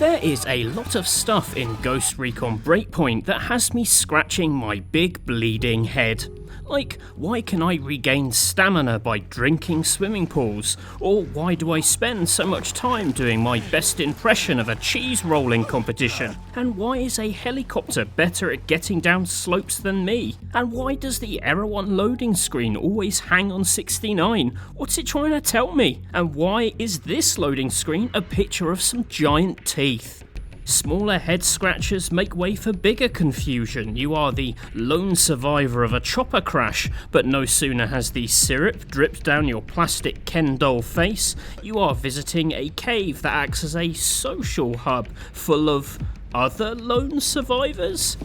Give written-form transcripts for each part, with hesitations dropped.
There is a lot of stuff in Ghost Recon Breakpoint that has me scratching my big bleeding head. Like, why can I regain stamina by drinking swimming pools? Or why do I spend so much time doing my best impression of a cheese rolling competition? And why is a helicopter better at getting down slopes than me? And why does the Error 1 loading screen always hang on 69? What's it trying to tell me? And why is this loading screen a picture of some giant teeth? Smaller head scratchers make way for bigger confusion. You are the lone survivor of a chopper crash, but no sooner has the syrup dripped down your plastic Ken doll face, you are visiting a cave that acts as a social hub full of other lone survivors?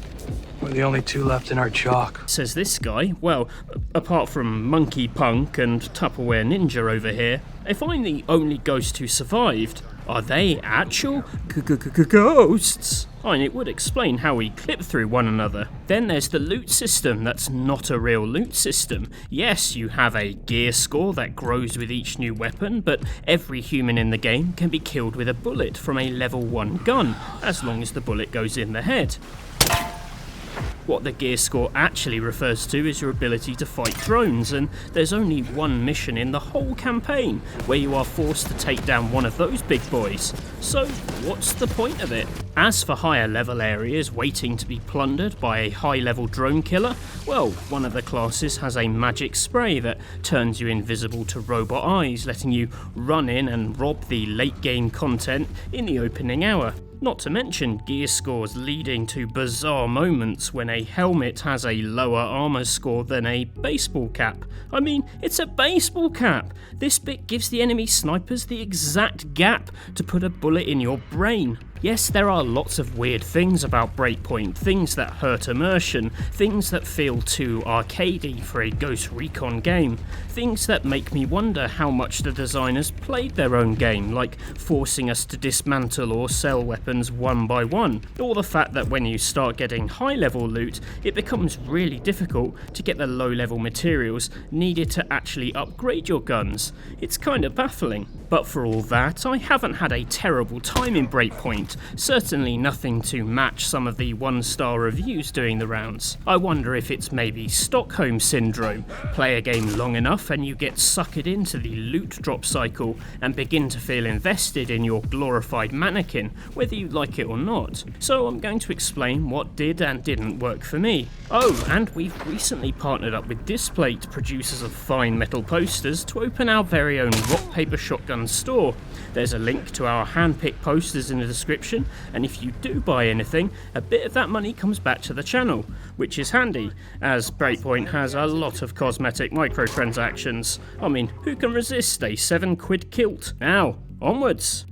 We're the only two left in our chalk, says this guy. Well, apart from Monkey Punk and Tupperware Ninja over here, if I'm the only ghost who survived, are they actual ghosts? I mean, it would explain how we clip through one another. Then there's the loot system that's not a real loot system. Yes, you have a gear score that grows with each new weapon, but every human in the game can be killed with a bullet from a level 1 gun, as long as the bullet goes in the head. What the gear score actually refers to is your ability to fight drones, and there's only one mission in the whole campaign where you are forced to take down one of those big boys. So what's the point of it? As for higher level areas waiting to be plundered by a high level drone killer, well, one of the classes has a magic spray that turns you invisible to robot eyes, letting you run in and rob the late game content in the opening hour. Not to mention gear scores leading to bizarre moments when a helmet has a lower armor score than a baseball cap. I mean, it's a baseball cap! This bit gives the enemy snipers the exact gap to put a bullet in your brain. Yes, there are lots of weird things about Breakpoint, things that hurt immersion, things that feel too arcadey for a Ghost Recon game, things that make me wonder how much the designers played their own game, like forcing us to dismantle or sell weapons one by one, or the fact that when you start getting high level loot, it becomes really difficult to get the low level materials needed to actually upgrade your guns. It's kind of baffling. But for all that, I haven't had a terrible time in Breakpoint. Certainly nothing to match some of the 1-star reviews doing the rounds. I wonder if it's maybe Stockholm Syndrome. Play a game long enough and you get suckered into the loot drop cycle and begin to feel invested in your glorified mannequin, whether you like it or not. So I'm going to explain what did and didn't work for me. Oh, and we've recently partnered up with Displate, producers of fine metal posters, to open our very own rock paper shotgun store. There's a link to our hand-picked posters in the description, and if you do buy anything, a bit of that money comes back to the channel, which is handy, as Breakpoint has a lot of cosmetic microtransactions. I mean, who can resist a £7 kilt? Now, onwards!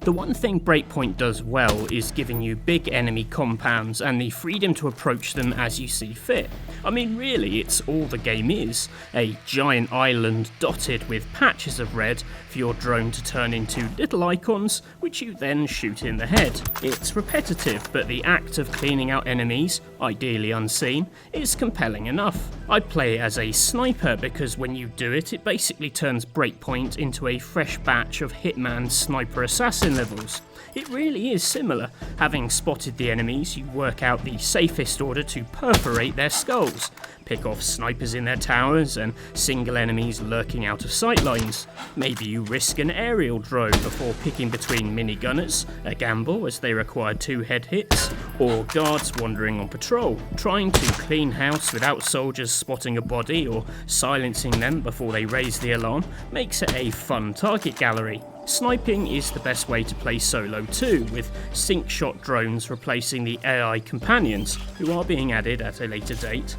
The one thing Breakpoint does well is giving you big enemy compounds and the freedom to approach them as you see fit. I mean, really, it's all the game is. A giant island dotted with patches of red for your drone to turn into little icons, which you then shoot in the head. It's repetitive, but the act of cleaning out enemies, ideally unseen, is compelling enough. I play it as a sniper because when you do it, it basically turns Breakpoint into a fresh batch of Hitman sniper assassin levels. It really is similar. Having spotted the enemies, you work out the safest order to perforate their skulls, pick off snipers in their towers and single enemies lurking out of sight lines. Maybe you risk an aerial drone before picking between minigunners, a gamble as they require 2 head hits, or guards wandering on patrol. Trying to clean house without soldiers spotting a body or silencing them before they raise the alarm makes it a fun target gallery. Sniping is the best way to play solo too, with sync shot drones replacing the AI companions, who are being added at a later date,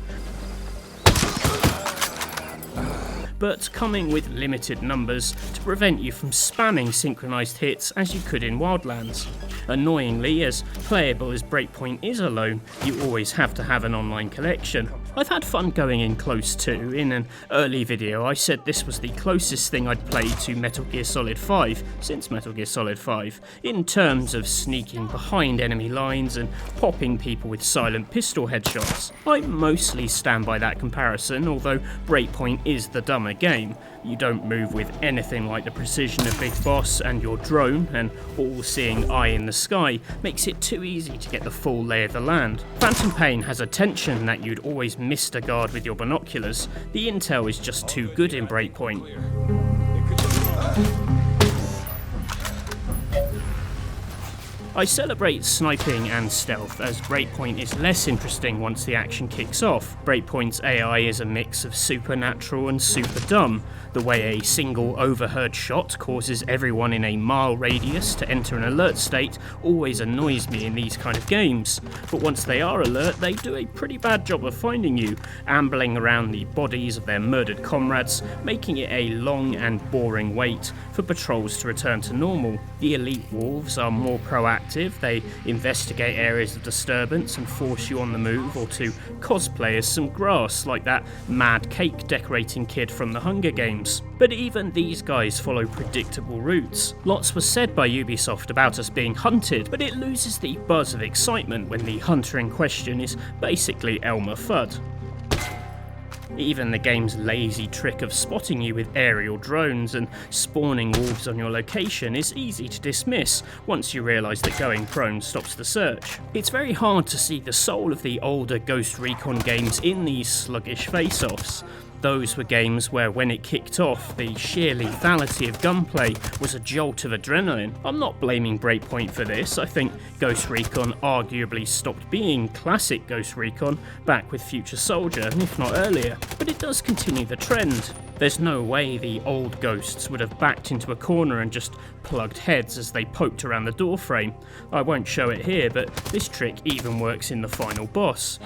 but coming with limited numbers to prevent you from spamming synchronized hits as you could in Wildlands. Annoyingly, as playable as Breakpoint is alone, you always have to have an online collection. I've had fun going in close too. In an early video I said this was the closest thing I'd played to Metal Gear Solid 5 since Metal Gear Solid 5, in terms of sneaking behind enemy lines and popping people with silent pistol headshots. I mostly stand by that comparison, although Breakpoint is the dumber game. You don't move with anything like the precision of Big Boss, and your drone, an all-seeing eye in the sky, makes it too easy to get the full lay of the land. Phantom Pain has a tension that you'd always miss to guard with your binoculars. The intel is just too good in Breakpoint. I celebrate sniping and stealth, as Breakpoint is less interesting once the action kicks off. Breakpoint's AI is a mix of supernatural and super dumb. The way a single overheard shot causes everyone in a mile radius to enter an alert state always annoys me in these kind of games. But once they are alert, they do a pretty bad job of finding you, ambling around the bodies of their murdered comrades, making it a long and boring wait for patrols to return to normal. The elite wolves are more proactive. They investigate areas of disturbance and force you on the move, or to cosplay as some grass, like that mad cake decorating kid from the Hunger Games. But even these guys follow predictable routes. Lots was said by Ubisoft about us being hunted, but it loses the buzz of excitement when the hunter in question is basically Elmer Fudd. Even the game's lazy trick of spotting you with aerial drones and spawning wolves on your location is easy to dismiss once you realise that going prone stops the search. It's very hard to see the soul of the older Ghost Recon games in these sluggish face-offs. Those were games where, when it kicked off, the sheer lethality of gunplay was a jolt of adrenaline. I'm not blaming Breakpoint for this. I think Ghost Recon arguably stopped being classic Ghost Recon back with Future Soldier, if not earlier, but it does continue the trend. There's no way the old Ghosts would have backed into a corner and just plugged heads as they poked around the doorframe. I won't show it here, but this trick even works in the final boss.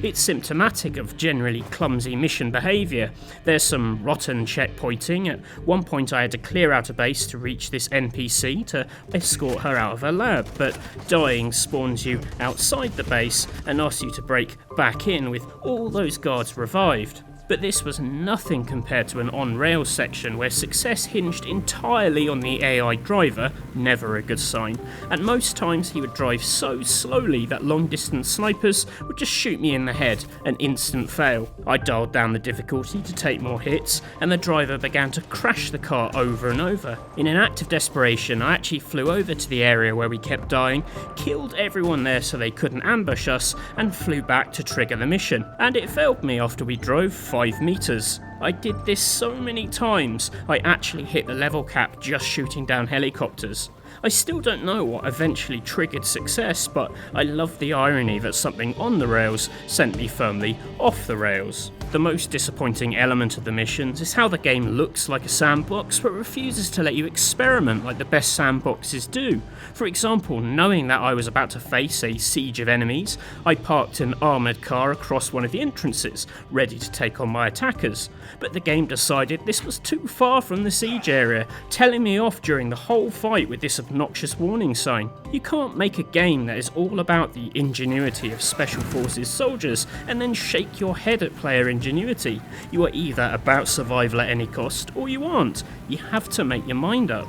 It's symptomatic of generally clumsy mission behaviour. There's some rotten checkpointing. At one point I had to clear out a base to reach this NPC to escort her out of her lab, but dying spawns you outside the base and asks you to break back in with all those guards revived. But this was nothing compared to an on-rails section where success hinged entirely on the AI driver, never a good sign, and most times he would drive so slowly that long-distance snipers would just shoot me in the head, an instant fail. I dialed down the difficulty to take more hits, and the driver began to crash the car over and over. In an act of desperation, I actually flew over to the area where we kept dying, killed everyone there so they couldn't ambush us, and flew back to trigger the mission. And it failed me after we drove 5 meters. I did this so many times, I actually hit the level cap just shooting down helicopters. I still don't know what eventually triggered success, but I love the irony that something on the rails sent me firmly off the rails. The most disappointing element of the missions is how the game looks like a sandbox but refuses to let you experiment like the best sandboxes do. For example, knowing that I was about to face a siege of enemies, I parked an armoured car across one of the entrances, ready to take on my attackers. But the game decided this was too far from the siege area, telling me off during the whole fight with this obnoxious warning sign. You can't make a game that is all about the ingenuity of Special Forces soldiers and then shake your head at player ingenuity. You are either about survival at any cost, or you aren't. You have to make your mind up.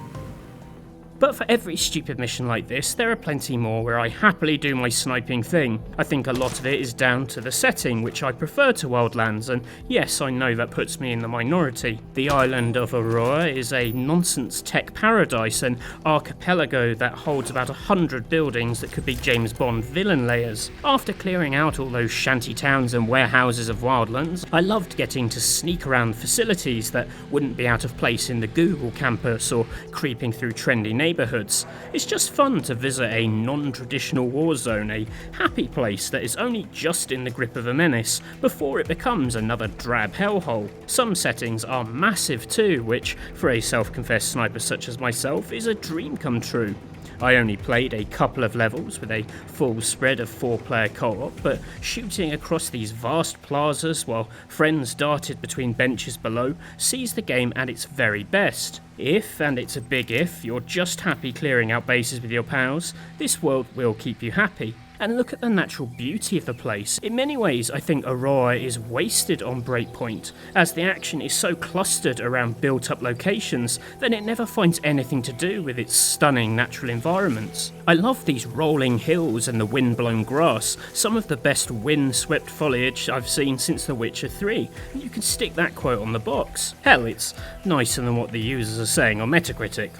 But for every stupid mission like this, there are plenty more where I happily do my sniping thing. I think a lot of it is down to the setting, which I prefer to Wildlands, and yes, I know that puts me in the minority. The island of Auroa is a nonsense tech paradise, an archipelago that holds about 100 buildings that could be James Bond villain layers. After clearing out all those shanty towns and warehouses of Wildlands, I loved getting to sneak around facilities that wouldn't be out of place in the Google campus or creeping through trendy neighbourhoods. It's just fun to visit a non-traditional war zone, a happy place that is only just in the grip of a menace before it becomes another drab hellhole. Some settings are massive too, which, for a self-confessed sniper such as myself, is a dream come true. I only played a couple of levels with a full spread of 4-player co-op, but shooting across these vast plazas while friends darted between benches below sees the game at its very best. If, and it's a big if, you're just happy clearing out bases with your pals, this world will keep you happy. And look at the natural beauty of the place. In many ways, I think Auroa is wasted on Breakpoint, as the action is so clustered around built-up locations that it never finds anything to do with its stunning natural environments. I love these rolling hills and the wind-blown grass, some of the best wind-swept foliage I've seen since The Witcher 3. You can stick that quote on the box. Hell, it's nicer than what the users are saying on Metacritic.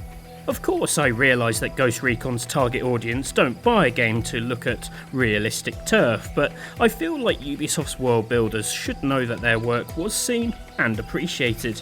Of course, I realise that Ghost Recon's target audience don't buy a game to look at realistic turf, but I feel like Ubisoft's world builders should know that their work was seen and appreciated.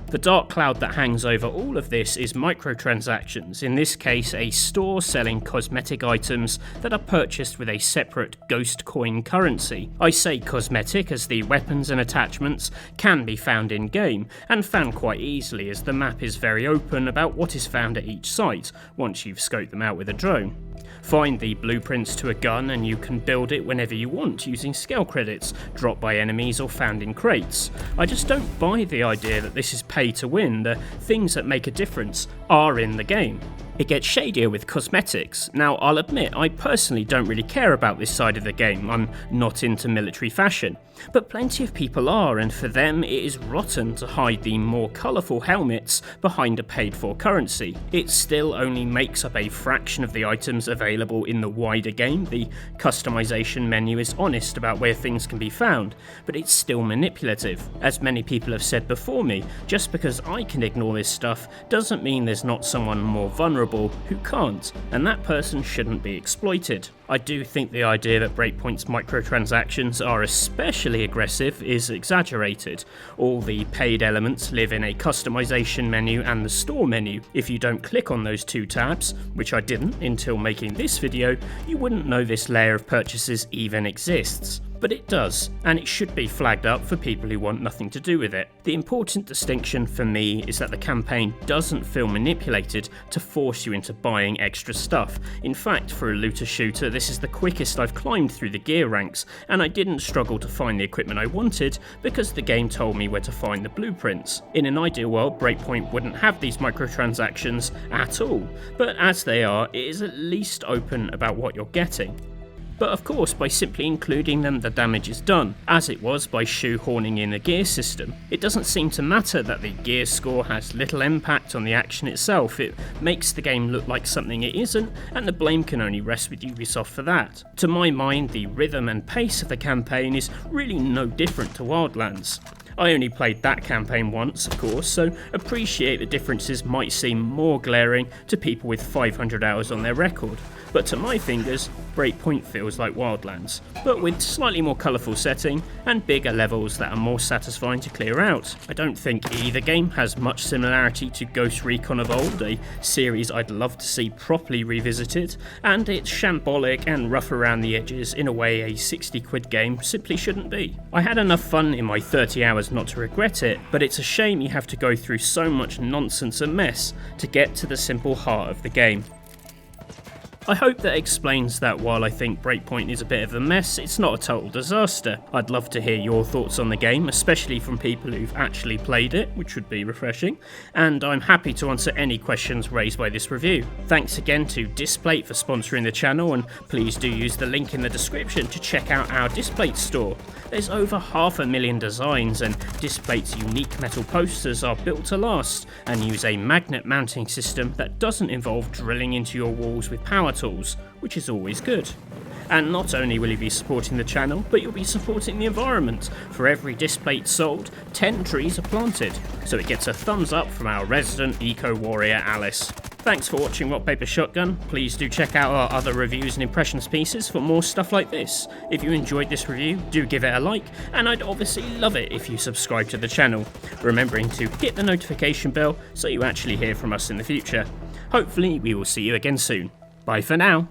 The dark cloud that hangs over all of this is microtransactions, in this case a store selling cosmetic items that are purchased with a separate ghost coin currency. I say cosmetic as the weapons and attachments can be found in game, and found quite easily as the map is very open about what is found at each site once you've scoped them out with a drone. Find the blueprints to a gun and you can build it whenever you want using skill credits dropped by enemies or found in crates. I just don't buy the idea that this is pay to win. The things that make a difference are in the game. It gets shadier with cosmetics. Now, I'll admit, I personally don't really care about this side of the game. I'm not into military fashion. But plenty of people are, and for them it is rotten to hide the more colourful helmets behind a paid-for currency. It still only makes up a fraction of the items available in the wider game. The customization menu is honest about where things can be found, but it's still manipulative. As many people have said before me, just because I can ignore this stuff doesn't mean there's not someone more vulnerable who can't, and that person shouldn't be exploited. I do think the idea that Breakpoint's microtransactions are especially aggressive is exaggerated. All the paid elements live in a customization menu and the store menu. If you don't click on those two tabs, which I didn't until making this video, you wouldn't know this layer of purchases even exists. But it does, and it should be flagged up for people who want nothing to do with it. The important distinction for me is that the campaign doesn't feel manipulated to force you into buying extra stuff. In fact, for a looter shooter, this is the quickest I've climbed through the gear ranks, and I didn't struggle to find the equipment I wanted because the game told me where to find the blueprints. In an ideal world, Breakpoint wouldn't have these microtransactions at all, but as they are, it is at least open about what you're getting. But of course, by simply including them, the damage is done, as it was by shoehorning in a gear system. It doesn't seem to matter that the gear score has little impact on the action itself. It makes the game look like something it isn't, and the blame can only rest with Ubisoft for that. To my mind, the rhythm and pace of the campaign is really no different to Wildlands. I only played that campaign once, of course, so appreciate the differences might seem more glaring to people with 500 hours on their record. But to my fingers, Breakpoint feels like Wildlands, but with slightly more colourful setting and bigger levels that are more satisfying to clear out. I don't think either game has much similarity to Ghost Recon of old, a series I'd love to see properly revisited, and it's shambolic and rough around the edges in a way a 60 quid game simply shouldn't be. I had enough fun in my 30 hours not to regret it, but it's a shame you have to go through so much nonsense and mess to get to the simple heart of the game. I hope that explains that while I think Breakpoint is a bit of a mess, it's not a total disaster. I'd love to hear your thoughts on the game, especially from people who've actually played it, which would be refreshing, and I'm happy to answer any questions raised by this review. Thanks again to Displate for sponsoring the channel, and please do use the link in the description to check out our Displate store. There's over 500,000 designs, and Displate's unique metal posters are built to last and use a magnet mounting system that doesn't involve drilling into your walls with power tools, which is always good. And not only will you be supporting the channel, but you'll be supporting the environment. For every Displate sold, 10 trees are planted, so it gets a thumbs up from our resident eco-warrior Alice. Thanks for watching Rock Paper Shotgun. Please do check out our other reviews and impressions pieces for more stuff like this. If you enjoyed this review, do give it a like, and I'd obviously love it if you subscribe to the channel, remembering to hit the notification bell so you actually hear from us in the future. Hopefully we will see you again soon. Bye for now.